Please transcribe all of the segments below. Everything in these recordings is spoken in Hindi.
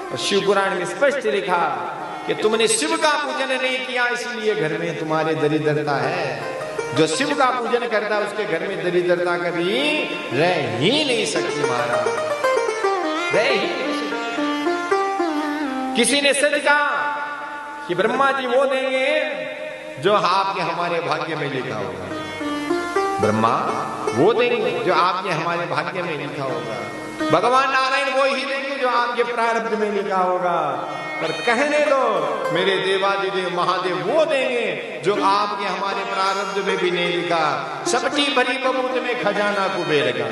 और शिव पुराण में स्पष्ट लिखा कि तुमने शिव का पूजन नहीं किया, इसलिए घर में तुम्हारे दरिद्रता है। जो शिव का पूजन करता है उसके घर में दरिद्रता कभी रह ही नहीं सकती महाराज, रह ही नहीं सकती। किसी ने सच कहा कि ब्रह्मा जी वो देंगे जो आपके हमारे भाग्य में लिखा होगा, ब्रह्मा वो देंगे जो आपके हमारे भाग्य में लिखा होगा, भगवान नारायण वो ही देंगे जो आपके प्रारब्ध में लिखा होगा। पर कहने दो मेरे देवादिदेव महादेव वो देंगे जो आपके हमारे प्रारब्ध में भी नहीं लिखा। सबकी भरी बबूत में खजाना कुबेर का।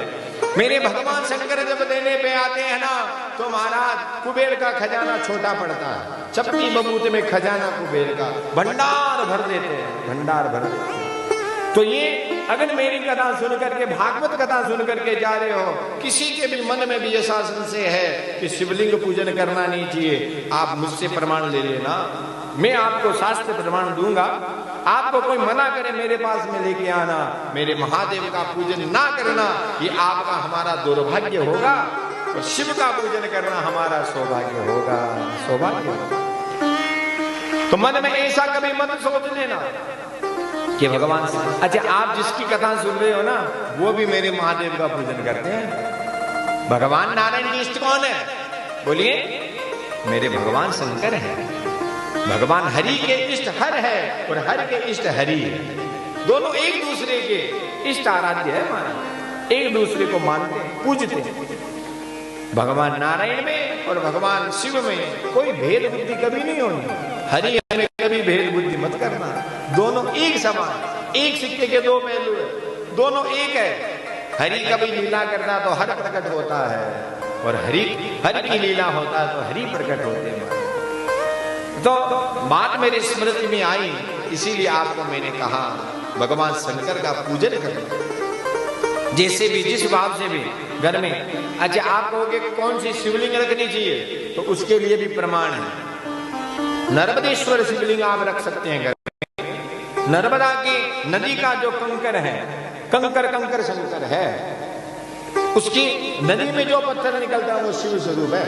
मेरे भगवान शंकर जब देने पे आते हैं ना तो महाराज कुबेर का खजाना छोटा पड़ता है, चपटी बबूत में खजाना कुबेर का भंडार भर देते हैं, भंडार भर देते हैं। तो ये अगर मेरी कथा सुन करके, भागवत कथा सुन करके जा रहे हो, किसी के भी मन में भी ये संशय है कि शिवलिंग पूजन करना नहीं चाहिए, आप मुझसे प्रमाण ले लेना, मैं आपको शास्त्र प्रमाण दूंगा। आपको कोई मना करे मेरे पास में लेके आना, मेरे महादेव का पूजन ना करना ये आपका हमारा दुर्भाग्य होगा, और शिव का पूजन करना हमारा सौभाग्य होगा, सौभाग्य। तो मन में ऐसा कभी मत सोच लेना कि भगवान से, अच्छा आप जिसकी कथा सुन रहे हो ना वो भी मेरे महादेव का पूजन करते हैं। भगवान नारायण की इष्ट कौन है? बोलिए, मेरे भगवान शंकर हैं। भगवान हरि के इष्ट हर है और हर के इष्ट हरि है। दोनों एक दूसरे के इष्ट आराध्य है महाराज, एक दूसरे को मानते हैं, पूजते हैं। भगवान नारायण में और भगवान शिव में कोई भेद बुद्धि कभी नहीं होनी। हरि में कभी भेद बुद्धि मत करना, दोनों एक समान, एक सिक्के के दो पहलू है, दोनों एक है। हरि कभी लीला करता तो हर प्रकट होता है, और हरि की लीला होता है तो हरि प्रकट होते हैं। तो बात मेरी स्मृति में आई, इसीलिए आपको मैंने कहा भगवान शंकर का पूजन करें, जैसे भी जिस भाव से भी घर में। अच्छा आप कहोगे कौन सी शिवलिंग रखनी चाहिए, तो उसके लिए भी प्रमाण है। नर्मदेश्वर शिवलिंग आप रख सकते हैं घर में। नर्मदा की नदी का जो कंकर है, कंकर शंकर है, उसकी नदी में जो पत्थर निकलता है वो शिव स्वरूप है।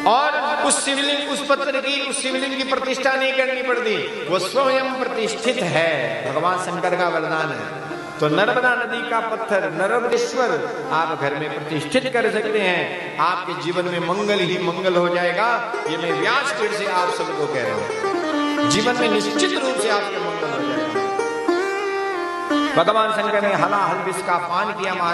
और उस पत्थर की, उस शिवलिंग की प्रतिष्ठा नहीं करनी पड़ती, वो स्वयं प्रतिष्ठित है, भगवान शंकर का वरदान है। तो नर्मदा नदी का पत्थर नर्मदेश्वर आप घर में प्रतिष्ठित कर सकते हैं, आपके जीवन में मंगल ही मंगल हो जाएगा। ये मैं व्यासपीठ से आप सबको कह रहा हूं, जीवन में निश्चित रूप से आपके मंगल हो जाएगा। भगवान शंकर ने हलाहल विष का पान किया महाराज।